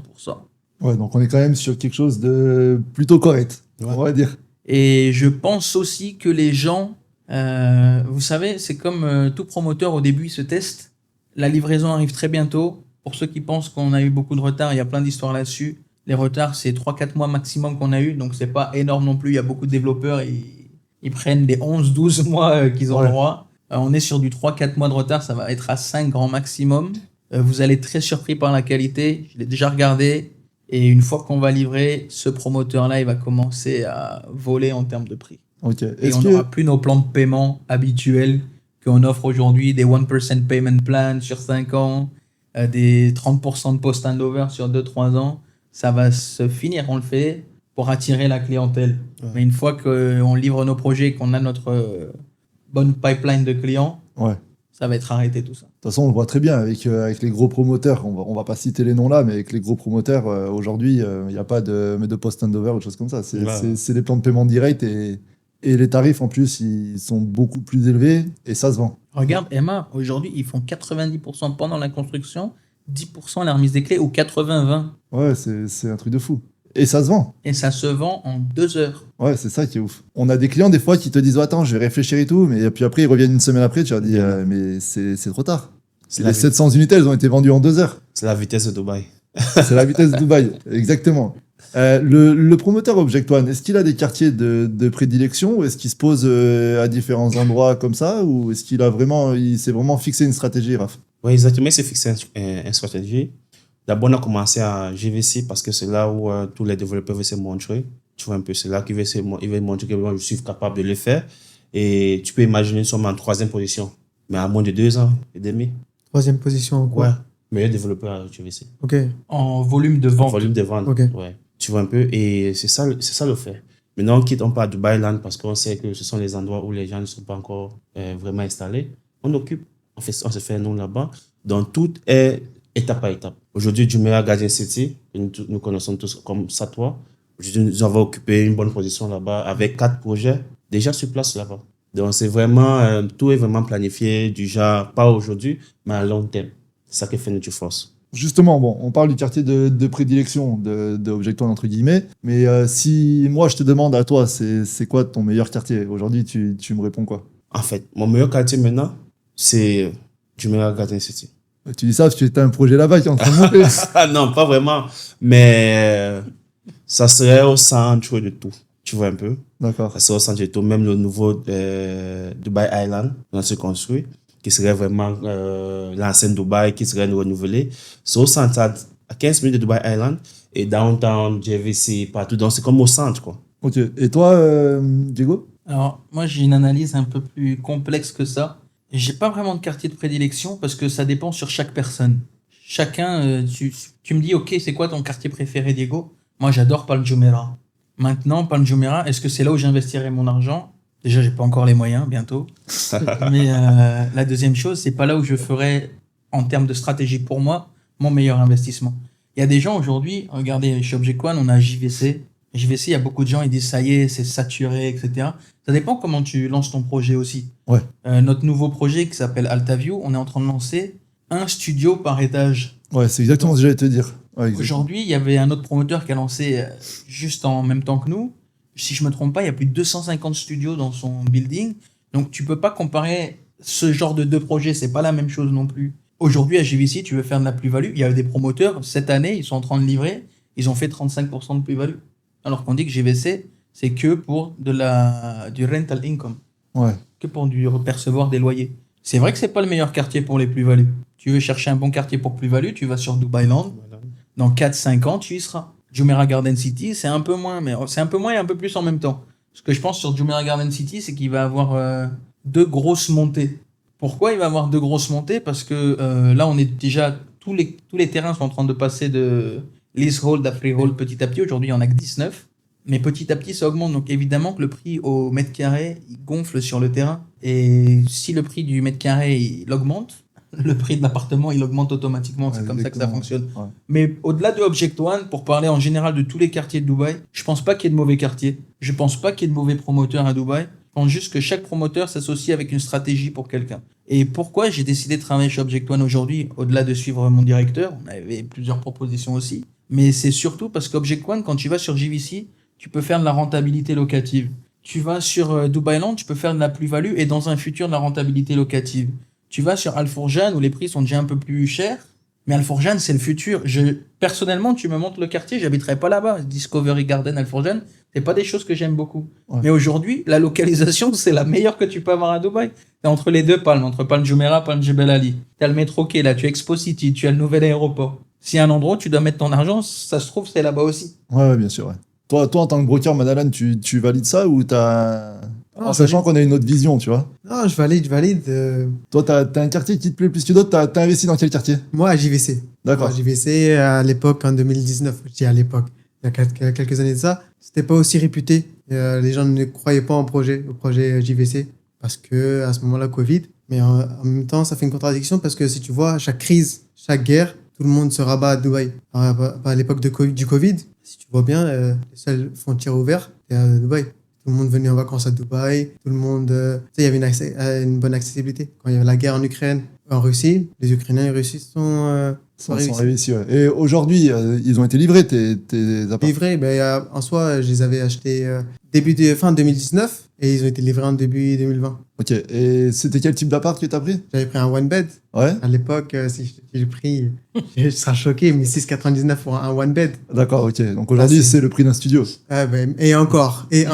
Ouais, donc on est quand même sur quelque chose de plutôt correct, on va dire. Et je pense aussi que les gens, vous savez, c'est comme tout promoteur, au début, il se teste. La livraison arrive très bientôt. Pour ceux qui pensent qu'on a eu beaucoup de retard, il y a plein d'histoires là-dessus. Les retards, c'est 3-4 mois maximum qu'on a eu, donc c'est pas énorme non plus. Il y a beaucoup de développeurs, ils prennent des 11-12 mois qu'ils ont droit. On est sur du 3-4 mois de retard, ça va être à 5 grand maximum. Vous allez être très surpris par la qualité, je l'ai déjà regardé. Et une fois qu'on va livrer, ce promoteur-là, il va commencer à voler en termes de prix. Okay. Et on n'aura plus nos plans de paiement habituels qu'on offre aujourd'hui, des 1% payment plan sur 5 ans, des 30% de post-handover sur 2-3 ans. Ça va se finir, on le fait pour attirer la clientèle. Ouais. Mais une fois qu'on livre nos projets, qu'on a notre bonne pipeline de clients, ça va être arrêté tout ça. De toute façon, on le voit très bien avec les gros promoteurs. On va pas citer les noms là, mais avec les gros promoteurs, aujourd'hui, il n'y a pas de post-handover ou de choses comme ça. C'est des plans de paiement direct et les tarifs, en plus, ils sont beaucoup plus élevés et ça se vend. Regarde, Emma, aujourd'hui, ils font 90% pendant la construction, 10% à la remise des clés ou 80-20. Ouais, c'est un truc de fou. Et ça se vend. Et ça se vend en 2 heures. Ouais, c'est ça qui est ouf. On a des clients des fois qui te disent oh, attends, je vais réfléchir et tout, mais puis après ils reviennent une semaine après, tu leur dis mais c'est trop tard. Les 700 unités, elles ont été vendues en 2 heures. C'est la vitesse de Dubaï. C'est la vitesse de Dubaï, exactement. Le promoteur Object One, est-ce qu'il a des quartiers de prédilection ou est-ce qu'il se pose à différents endroits comme ça ou est-ce qu'il s'est vraiment fixé une stratégie, Raph? Oui, exactement, il s'est fixé une stratégie. D'abord, on a commencé à GVC parce que c'est là où tous les développeurs veulent se montrer. Tu vois un peu, c'est là qu'ils veulent montrer que je suis capable de le faire. Et tu peux imaginer, nous sommes en 3e position, mais à moins de 2 ans et demi. 3e position en quoi? Ouais, meilleur développeur à GVC. Ok. En volume de vente. En volume de vente, okay. Ouais. Tu vois un peu, et c'est ça le fait. Maintenant, on quitte pas à Dubai Land parce qu'on sait que ce sont les endroits où les gens ne sont pas encore vraiment installés. On occupe, on se fait un nom là-bas. Donc, tout est étape par étape. Aujourd'hui, Jumeirah Garden City, nous connaissons tous comme Satwa. Aujourd'hui, nous avons occupé une bonne position là-bas avec 4 projets déjà sur place là-bas. Donc, c'est vraiment, tout est vraiment planifié du genre, pas aujourd'hui, mais à long terme. C'est ça qui fait notre force. Justement, bon, on parle du quartier de prédilection de Object One, entre guillemets, mais si moi je te demande à toi, c'est quoi ton meilleur quartier? Aujourd'hui, tu me réponds quoi? En fait, mon meilleur quartier maintenant, c'est Jumeirah Garden City. Tu dis ça parce que tu as un projet là-bas qui est en train de monter. Non, pas vraiment. Mais ça serait au centre de tout. Tu vois un peu? D'accord. Ça serait au centre de tout. Même le nouveau Dubai Island, on a se construit, qui serait vraiment l'ancienne Dubaï, qui serait renouvelé. C'est au centre, à 15 minutes de Dubai Island, et downtown, JVC, partout. Donc, c'est comme au centre, quoi. Ok. Et toi, Diego? Alors, moi, j'ai une analyse un peu plus complexe que ça. J'ai pas vraiment de quartier de prédilection parce que ça dépend sur chaque personne. Chacun, tu me dis, ok, c'est quoi ton quartier préféré, Diego? Moi, j'adore Palm Jumeirah. Maintenant, Palm Jumeirah, est-ce que c'est là où j'investirai mon argent? Déjà, j'ai pas encore les moyens, bientôt. Mais la deuxième chose, c'est pas là où je ferai, en termes de stratégie pour moi, mon meilleur investissement. Il y a des gens aujourd'hui, regardez, chez Object One, on a JVC. JVC, il y a beaucoup de gens, ils disent ça y est, c'est saturé, etc. Ça dépend comment tu lances ton projet aussi. Ouais. Notre nouveau projet qui s'appelle AltaView, on est en train de lancer un studio par étage. Ouais, c'est exactement ce que j'allais te dire. Ouais, aujourd'hui, il y avait un autre promoteur qui a lancé juste en même temps que nous. Si je me trompe pas, il y a plus de 250 studios dans son building. Donc, tu peux pas comparer ce genre de 2 projets. C'est pas la même chose non plus. Aujourd'hui, à JVC, tu veux faire de la plus-value. Il y a des promoteurs, cette année, ils sont en train de livrer. Ils ont fait 35% de plus-value. Alors qu'on dit que JVC, c'est que pour du rental income. Ouais. Que pour percevoir des loyers. C'est vrai que c'est pas le meilleur quartier pour les plus-values. Tu veux chercher un bon quartier pour plus-value, tu vas sur Dubai Land. Dans 4-5 ans, tu y seras. Jumeirah Garden City, c'est un peu moins, mais c'est un peu moins et un peu plus en même temps. Ce que je pense sur Jumeirah Garden City, c'est qu'il va avoir 2 grosses montées. Pourquoi il va avoir 2 grosses montées? Parce que là, on est déjà tous les terrains sont en train de passer de leasehold à freehold petit à petit. Aujourd'hui, il y en a que 19. Mais petit à petit, ça augmente. Donc évidemment que le prix au mètre carré, il gonfle sur le terrain. Et si le prix du mètre carré, il augmente, le prix de l'appartement, il augmente automatiquement. C'est comme ça que ça fonctionne. Ouais. Mais au-delà de Object One, pour parler en général de tous les quartiers de Dubaï, je pense pas qu'il y ait de mauvais quartiers. Je pense pas qu'il y ait de mauvais promoteurs à Dubaï. Je pense juste que chaque promoteur s'associe avec une stratégie pour quelqu'un. Et pourquoi j'ai décidé de travailler chez Object One aujourd'hui, au-delà de suivre mon directeur, on avait plusieurs propositions aussi. Mais c'est surtout parce qu'Object One, quand tu vas sur JVC, tu peux faire de la rentabilité locative. Tu vas sur Dubai Land, tu peux faire de la plus-value et dans un futur de la rentabilité locative. Tu vas sur Al Fourjan où les prix sont déjà un peu plus chers, mais Al Fourjan c'est le futur. Personnellement, tu me montres le quartier, j'habiterai pas là-bas. Discovery Garden, Al Fourjan, c'est pas des choses que j'aime beaucoup. Ouais. Mais aujourd'hui, la localisation c'est la meilleure que tu peux avoir à Dubaï. T'es entre les deux palmes, entre Palm Jumeirah, Palm Jebel Ali. T'as le métro qui est là, tu as Expo City, tu as le nouvel aéroport. S'il y a un endroit où tu dois mettre ton argent, ça se trouve c'est là-bas aussi. Ouais, bien sûr. Ouais. Toi, en tant que broker, Madalan, tu valides ça ou t'as... En sachant qu'on a une autre vision, tu vois. Non, je valide. Toi, t'as un quartier qui te plaît plus que d'autres. T'as investi dans quel quartier? Moi, à JVC. D'accord. Moi, à JVC, à l'époque, en 2019, je dis à l'époque, il y a quelques années de ça, c'était pas aussi réputé. Les gens ne croyaient pas au projet JVC, parce que à ce moment-là, Covid. Mais en même temps, ça fait une contradiction, parce que si tu vois, chaque crise, chaque guerre, tout le monde se rabat à Dubaï. À l'époque du Covid, si tu vois bien, les seules frontières ouvertes, c'est à Dubaï. Tout le monde venait en vacances à Dubaï. Tout le monde... il y avait une bonne accessibilité. Quand il y avait la guerre en Ukraine, en Russie, les Ukrainiens et les Russes sont réussis. Ouais. Et aujourd'hui, ils ont été livrés, tes appartements? Livrés, en soi, je les avais achetés fin 2019 et ils ont été livrés en début 2020. Ok, et c'était quel type d'appart que tu as pris? J'avais pris un one bed. Ouais. À l'époque, si je te dis le prix, je serai choqué, mais 6,99 pour un one bed. D'accord, ok. Donc aujourd'hui, c'est le prix d'un studio. Et encore. Ouais,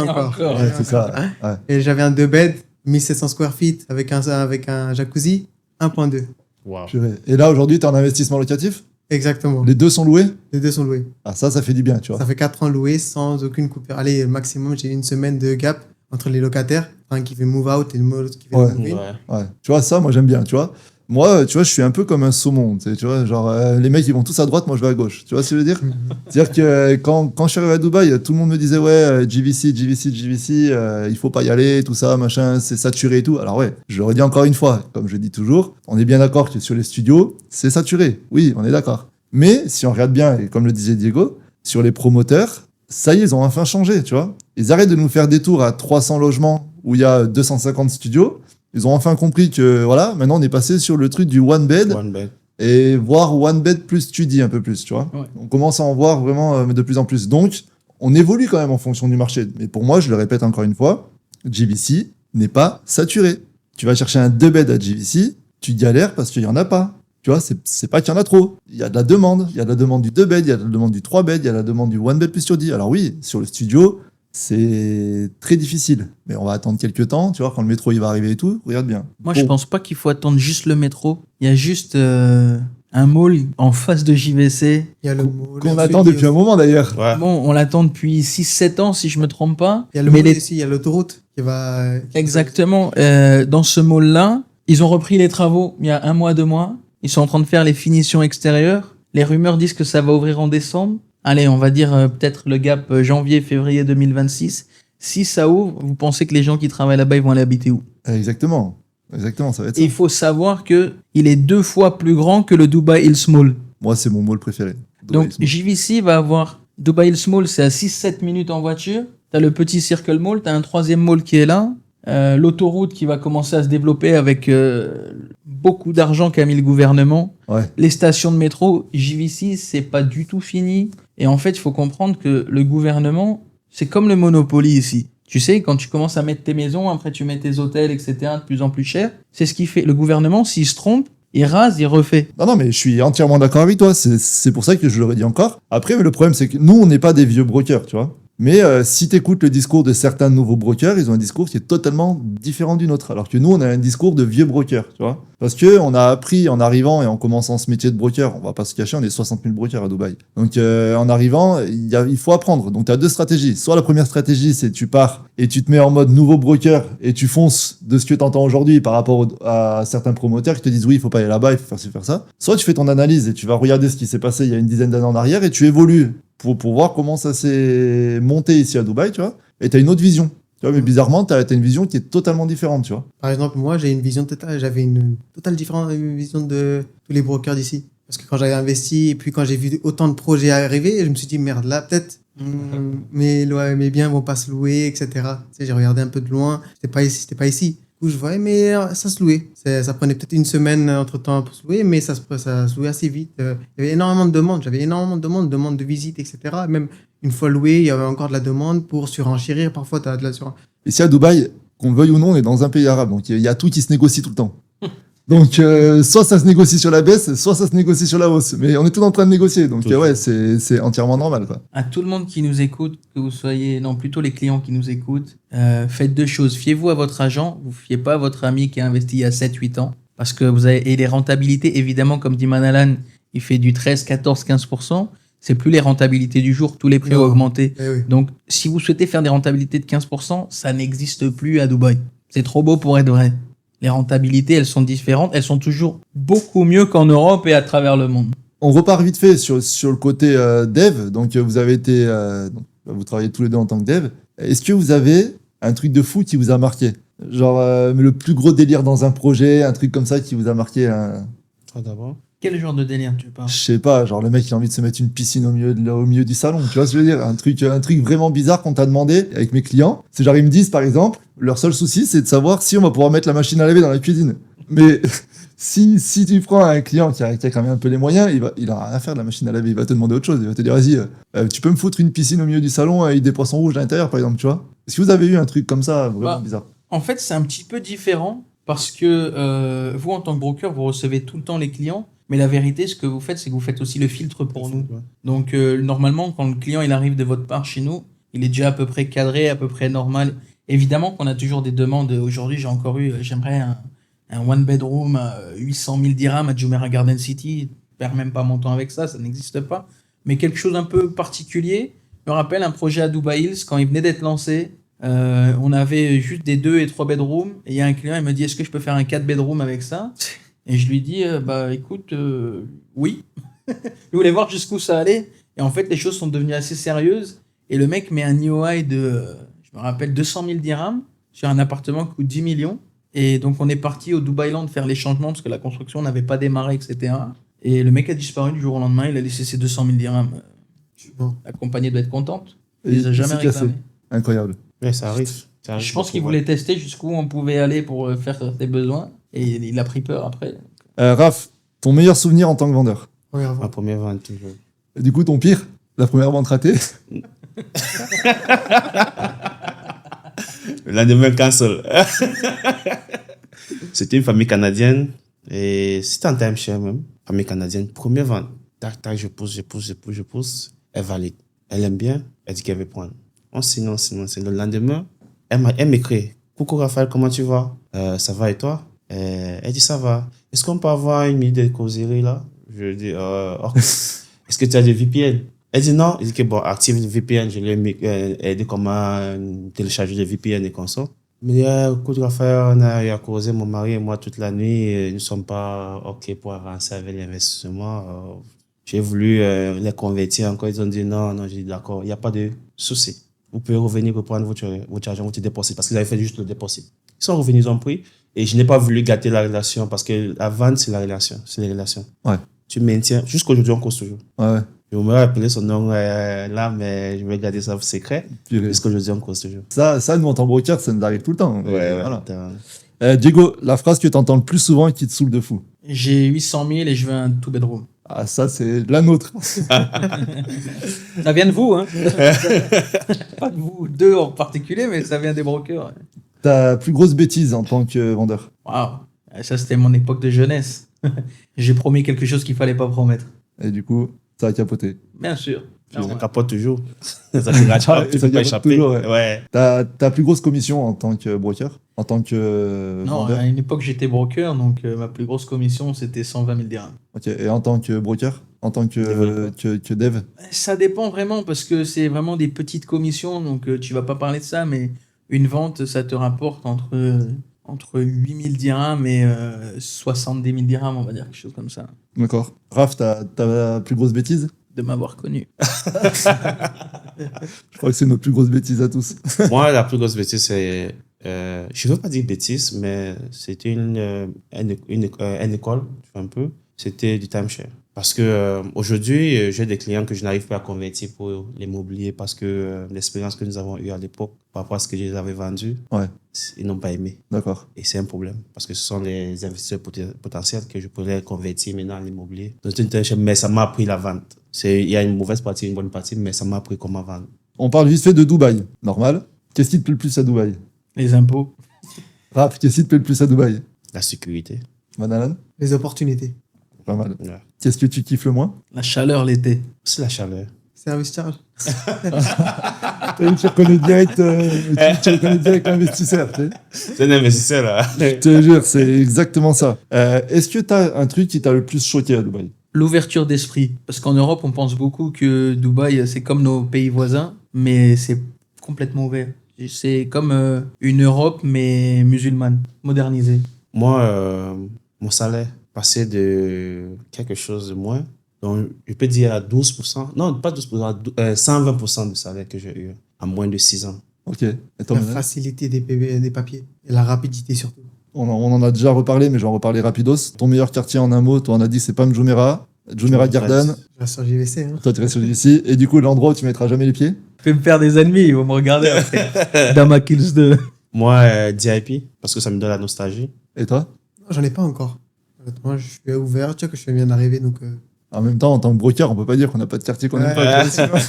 c'est ça. Ouais. Et j'avais un 2 bed, 1700 square feet avec un jacuzzi, 1.2. Wow. Et là, aujourd'hui, tu as un investissement locatif? Exactement. Les deux sont loués? Les deux sont loués. Ah, ça fait du bien, tu vois. Ça fait 4 ans loués sans aucune coupure. Allez, maximum, j'ai une semaine de gap entre les locataires, un qui fait move out et l'autre qui fait move in. Ouais. Tu vois, ça, moi, j'aime bien, tu vois. Moi, tu vois, je suis un peu comme un saumon, tu vois, genre, les mecs, ils vont tous à droite, moi, je vais à gauche. Tu vois ce que je veux dire? C'est-à-dire que quand je suis arrivé à Dubaï, tout le monde me disait, ouais, JVC, il faut pas y aller, tout ça, machin, c'est saturé et tout. Alors ouais, je le redis encore une fois, comme je dis toujours, on est bien d'accord que sur les studios, c'est saturé. Oui, on est d'accord. Mais si on regarde bien, et comme le disait Diego, sur les promoteurs, ça y est, ils ont enfin changé, tu vois. Ils arrêtent de nous faire des tours à 300 logements où il y a 250 studios. Ils ont enfin compris que, voilà, maintenant on est passé sur le truc du one bed. Et voir one bed plus study un peu plus, tu vois. Ouais. On commence à en voir vraiment de plus en plus. Donc, on évolue quand même en fonction du marché. Mais pour moi, je le répète encore une fois, JVC n'est pas saturé. Tu vas chercher un 2 bed à JVC, tu galères parce qu'il n'y en a pas. Tu vois, c'est pas qu'il y en a trop. Il y a de la demande. Il y a de la demande du 2 bed, il y a de la demande du 3 bed, il y a de la demande du one bed plus study. Alors oui, sur le studio, c'est très difficile. Mais on va attendre quelques temps, tu vois, quand le métro il va arriver et tout, regarde bien. Moi, je pense pas qu'il faut attendre juste le métro. Il y a juste un mall en face de JVC. Il y a le mall. Qu'on attend depuis un moment d'ailleurs. Ouais. Bon, on l'attend depuis 6-7 ans, si je me trompe pas. Il y a le mall ici, il y a l'autoroute qui va... Exactement. Dans ce mall-là, ils ont repris les travaux il y a 1 mois, 2 mois. Ils sont en train de faire les finitions extérieures. Les rumeurs disent que ça va ouvrir en décembre. Allez, on va dire peut-être le gap janvier-février 2026. Si ça ouvre, vous pensez que les gens qui travaillent là-bas, ils vont aller habiter où? Exactement, ça va être ça. Et il faut savoir qu'il est 2 fois plus grand que le Dubai Hills Mall. Moi, c'est mon mall préféré. Donc, JVC va avoir... Dubai Hills Mall, c'est à 6-7 minutes en voiture. T'as le petit Circle Mall, t'as un 3e mall qui est là. L'autoroute qui va commencer à se développer avec beaucoup d'argent qu'a mis le gouvernement. Ouais. Les stations de métro, JVC, c'est pas du tout fini. Et en fait, il faut comprendre que le gouvernement, c'est comme le Monopoly ici. Tu sais, quand tu commences à mettre tes maisons, après tu mets tes hôtels, etc., de plus en plus cher, c'est ce qui fait. Le gouvernement, s'il se trompe, il rase, il refait. Non, mais je suis entièrement d'accord avec toi. C'est pour ça que je le redis encore. Après, le problème, c'est que nous, on n'est pas des vieux brokers, tu vois. Mais si tu écoutes le discours de certains nouveaux brokers, ils ont un discours qui est totalement différent du nôtre. Alors que nous, on a un discours de vieux brokers, tu vois. Parce qu'on a appris en arrivant et en commençant ce métier de broker, on va pas se cacher, on est 60 000 brokers à Dubaï. Donc en arrivant, il faut apprendre. Donc tu as deux stratégies. Soit la première stratégie, c'est tu pars et tu te mets en mode nouveau broker et tu fonces de ce que tu entends aujourd'hui par rapport à certains promoteurs qui te disent oui, il faut pas aller là-bas, il faut faire ci, faire ça. Soit tu fais ton analyse et tu vas regarder ce qui s'est passé il y a une dizaine d'années en arrière et tu évolues pour voir comment ça s'est monté ici à Dubaï, tu vois. Et tu as une autre vision. Tu vois, mais bizarrement, tu as une vision qui est totalement différente, tu vois. Par exemple, moi, j'avais une totale différente vision de tous les brokers d'ici. Parce que quand j'avais investi, et puis quand j'ai vu autant de projets arriver, je me suis dit, merde, là, peut-être, mes biens vont pas se louer, etc. Tu sais, j'ai regardé un peu de loin, c'était pas ici. Du coup, je voyais, mais ça se louait. Ça prenait peut-être une semaine entre-temps pour se louer, mais ça se louait assez vite. Il y avait énormément de demandes, demandes de visite, etc. Même une fois loué, il y avait encore de la demande pour surenchérir. Parfois, tu as de la surenchérir. Ici à Dubaï, qu'on le veuille ou non, on est dans un pays arabe, donc il y a tout qui se négocie tout le temps. Donc, soit ça se négocie sur la baisse, soit ça se négocie sur la hausse. Mais on est tous en train de négocier. Donc, ouais, c'est entièrement normal, quoi. À tout le monde qui nous écoute, que vous soyez, non, plutôt les clients qui nous écoutent, faites deux choses. Fiez-vous à votre agent. Vous fiez pas à votre ami qui a investi il y a 7-8 ans. Parce que vous avez, et les rentabilités, évidemment, comme dit Manalan, il fait du 13, 14, 15%. C'est plus les rentabilités du jour. Tous les prix ont augmenté. Oui. Donc, si vous souhaitez faire des rentabilités de 15%, ça n'existe plus à Dubaï. C'est trop beau pour être vrai. Les rentabilités, elles sont différentes. Elles sont toujours beaucoup mieux qu'en Europe et à travers le monde. On repart vite fait sur le côté dev. Donc, vous avez été, vous travaillez tous les deux en tant que dev. Est-ce que vous avez un truc de fou qui vous a marqué? Genre, le plus gros délire dans un projet, un truc comme ça qui vous a marqué? Toi d'abord. Quel genre de délire tu parles? Je sais pas, genre le mec il a envie de se mettre une piscine au milieu du salon, tu vois ce que je veux dire? Un truc vraiment bizarre qu'on t'a demandé avec mes clients. C'est genre ils me disent par exemple, leur seul souci c'est de savoir si on va pouvoir mettre la machine à laver dans la cuisine. Mais si tu prends un client qui a quand même un peu les moyens, il a rien à faire de la machine à laver, il va te demander autre chose, il va te dire vas-y, tu peux me foutre une piscine au milieu du salon avec des poissons rouges à l'intérieur par exemple, tu vois? Est-ce que vous avez eu un truc comme ça vraiment bizarre? En fait c'est un petit peu différent parce que vous en tant que broker vous recevez tout le temps les clients. Mais la vérité, ce que vous faites, c'est que vous faites aussi le filtre pour nous. Ouais. Donc, normalement, quand le client il arrive de votre part chez nous, il est déjà à peu près cadré, à peu près normal. Évidemment qu'on a toujours des demandes. Aujourd'hui, j'aimerais un one bedroom à 800 000 dirhams à Jumeirah Garden City. Je perds même pas mon temps avec ça, ça n'existe pas. Mais quelque chose un peu particulier. Je me rappelle un projet à Dubai Hills, quand il venait d'être lancé. On avait juste des 2 et 3 bedrooms. Et il y a un client, il me dit, est-ce que je peux faire un 4 bedrooms avec ça? Et je lui dis, écoute, oui. Je voulais voir jusqu'où ça allait. Et en fait, les choses sont devenues assez sérieuses. Et le mec met un EOI de, je me rappelle, 200 000 dirhams sur un appartement qui coûte 10 millions. Et donc, on est parti au Dubai Land faire les changements parce que la construction n'avait pas démarré, etc. Et le mec a disparu du jour au lendemain. Il a laissé ses 200 000 dirhams. Bon. La compagnie doit être contente. Et Il les a jamais c'est cassé. réclamés. Incroyable. Mais ça arrive. Je pense qu'il voulait tester jusqu'où on pouvait aller pour faire ses besoins. Et il a pris peur après. Raph, ton meilleur souvenir en tant que vendeur? Ma première vente, toujours. Et du coup, ton pire? La première vente ratée? Le lendemain, cancel. C'était une famille canadienne et c'était un timeshare même. Famille canadienne, première vente. Tac, tac, je pousse. Elle valide. Elle aime bien. Elle dit qu'elle veut prendre. On signe. Le lendemain, elle m'écrit. Coucou Raphaël, comment tu vas? Ça va et toi? Elle dit ça va. Est-ce qu'on peut avoir une minute de causerie là? Je dis est-ce que tu as des VPN? Elle dit non. Elle dit que bon, active le VPN. Je lui ai aidé comment télécharger des VPN et consorts. Mais écoute Raphaël, on a causé mon mari et moi toute la nuit. Et nous ne sommes pas OK pour avancer avec l'investissement. J'ai voulu les convertir encore. Ils ont dit non. J'ai dit d'accord, il n'y a pas de souci. Vous pouvez revenir pour prendre votre argent, votre dépôt. Parce qu'ils avaient fait juste le dépôt. Ils sont revenus, ils ont pris. Et je n'ai pas voulu gâter la relation parce que la vente, c'est la relation. C'est les relations. Ouais. Tu maintiens. Jusqu'aujourd'hui, on cause toujours. Ouais. Je me rappelle son nom là, mais je vais garder ça secret. Jusqu'aujourd'hui, on cause toujours. Ça, nous, en tant que broker, ça nous arrive tout le temps. Ouais, voilà. Diego, la phrase que tu entends le plus souvent et qui te saoule de fou? J'ai 800 000 et je veux un two bedroom. Ah, ça, c'est la nôtre. Ça vient de vous, hein. Pas de vous deux en particulier, mais ça vient des brokers. Ouais. Ta plus grosse bêtise en tant que vendeur? Waouh, ça c'était mon époque de jeunesse. J'ai promis quelque chose qu'il fallait pas promettre. Et du coup, ça a capoté. Bien sûr. Ça capote toujours. Ça ne rate pas, tu peux pas échapper. Toujours, ouais. Ta plus grosse commission en tant que broker? En tant que Non, vendeur? à une époque, j'étais broker, donc ma plus grosse commission, c'était 120 000 dirhams. Ok, et en tant que broker? En tant que dev? Ça dépend vraiment, parce que c'est vraiment des petites commissions, donc tu vas pas parler de ça, mais une vente, ça te rapporte entre 8 000 dirhams et 70 000 dirhams, on va dire, quelque chose comme ça, D'accord. Raph, ta plus grosse bêtise? de m'avoir connu. Je crois que c'est notre plus grosse bêtise à tous. Moi, la plus grosse bêtise, c'est. Je ne veux pas dire bêtise, mais c'était une école, un peu. C'était du timeshare. Parce que aujourd'hui, j'ai des clients que je n'arrive pas à convertir pour l'immobilier parce que l'expérience que nous avons eue à l'époque par rapport à ce que je les avais vendu, Ouais. Ils n'ont pas aimé. D'accord. Et c'est un problème parce que ce sont les investisseurs potentiels que je pourrais convertir maintenant en immobilier. Donc, c'est une timeshare, mais ça m'a appris la vente. Il y a une mauvaise partie, une bonne partie, mais ça m'a appris comment vendre. On parle vite fait de Dubaï. Normal. Qu'est-ce qui te plaît le plus à Dubaï? Les impôts. Raph, qu'est-ce qui te plaît le plus à Dubaï? La sécurité. Manalan? Les opportunités. Pas mal. Ouais. Qu'est-ce que tu kiffes le moins? La chaleur l'été. C'est la chaleur. Service charge. Tu reconnais direct l'investisseur. Tu sais. C'est un investisseur, là. Je te jure, c'est exactement ça. Est-ce que tu as un truc qui t'a le plus choqué à Dubaï? L'ouverture d'esprit. Parce qu'en Europe, on pense beaucoup que Dubaï, c'est comme nos pays voisins, mais c'est complètement ouvert. C'est comme une Europe, mais musulmane, modernisée. Moi, mon salaire passait de quelque chose de moins. Donc, je peux dire à 12%. Non, pas 12%, à 120% du salaire que j'ai eu en moins de 6 ans. Ok. Et toi, La Manal? facilité des papiers. Et la rapidité surtout. On en a déjà reparlé, mais je vais en reparler rapidos. Ton meilleur quartier en un mot, toi, on a dit c'est pas Jumeirah Garden. Je reste sur JVC. Hein. Toi, tu restes sur ici. Et du coup, l'endroit où tu mettras jamais les pieds? Je vais me faire des ennemis, ils vont me regarder après. Dama Kills 2. Moi, DIP, parce que ça me donne la nostalgie. Et toi? Non, j'en ai pas encore. Honnêtement, je suis ouvert. Tu vois que je viens d'arriver, donc... En même temps, en tant que broker, on peut pas dire qu'on n'a pas de quartier qu'on aime Ouais. pas.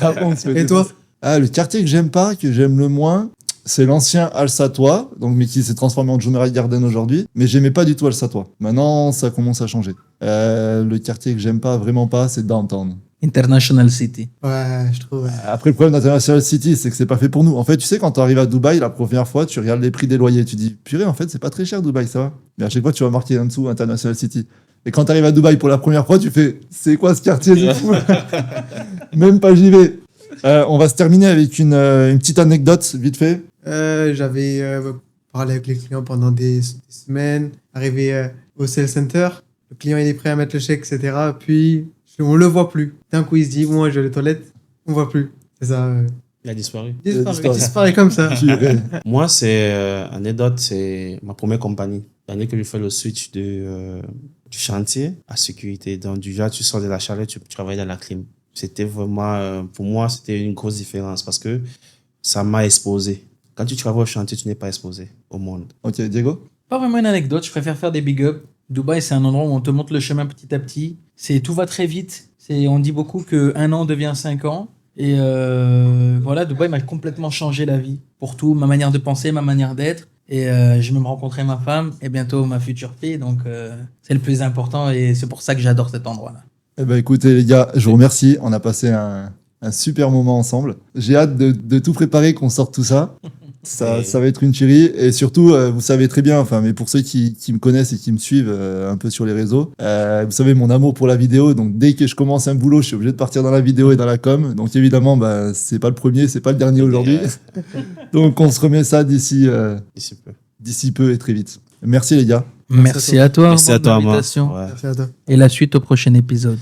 Après, on se fait Et des- toi? Ah, le quartier que j'aime pas, que j'aime le moins, c'est l'ancien Al Satwa, donc mais qui s'est transformé en Jumeirah Garden aujourd'hui. Mais j'aimais pas du tout Al Satwa. Maintenant, ça commence à changer. Le quartier que j'aime pas, vraiment pas, c'est Downtown. International City. Ouais, je trouve. Ouais. Après, le problème d'International City, c'est que c'est pas fait pour nous. En fait, tu sais, quand tu arrives à Dubaï, la première fois, tu regardes les prix des loyers. Tu dis, purée, en fait, c'est pas très cher Dubaï, ça va. Mais à chaque fois, tu vas marquer en dessous International City. Et quand tu arrives à Dubaï pour la première fois, tu fais, c'est quoi ce quartier de fou. Même pas j'y vais. On va se terminer avec une petite anecdote, vite fait. J'avais parlé avec les clients pendant des semaines. Arrivé au sales center, le client il est prêt à mettre le chèque, etc. Puis on le voit plus. D'un coup, il se dit, moi, je vais aux toilettes. On voit plus. C'est ça. Il a disparu. Il disparaît comme ça. Purée. Moi, c'est anecdote, c'est ma première compagnie. L'année que j'ai fait le switch du chantier à sécurité. Donc, déjà, tu sors de la chaleur, tu travailles dans la clim. C'était vraiment, pour moi, c'était une grosse différence parce que ça m'a exposé. Quand tu travailles au chantier, tu n'es pas exposé au monde. Ok, Diego? Pas vraiment une anecdote, je préfère faire des big ups. Dubaï, c'est un endroit où on te montre le chemin petit à petit. Tout va très vite. On dit beaucoup qu'un an devient 5 ans. Et voilà, Dubaï m'a complètement changé la vie. Pour tout, ma manière de penser, ma manière d'être. Et je vais me rencontrer ma femme et bientôt ma future fille. Donc, c'est le plus important et c'est pour ça que j'adore cet endroit-là. Eh ben, écoutez, les gars, je vous remercie. On a passé un super moment ensemble. J'ai hâte de tout préparer, qu'on sorte tout ça. Ça va être une tuerie. Et surtout, vous savez très bien, enfin, mais pour ceux qui me connaissent et qui me suivent un peu sur les réseaux, vous savez mon amour pour la vidéo. Donc, dès que je commence un boulot, je suis obligé de partir dans la vidéo et dans la com. Donc, évidemment, c'est pas le premier, c'est pas le dernier aujourd'hui. Donc, on se remet ça d'ici peu et très vite. Merci, les gars. Merci à toi. Merci à toi, Armand. l'invitation. Ouais. Merci à toi. Et la suite au prochain épisode.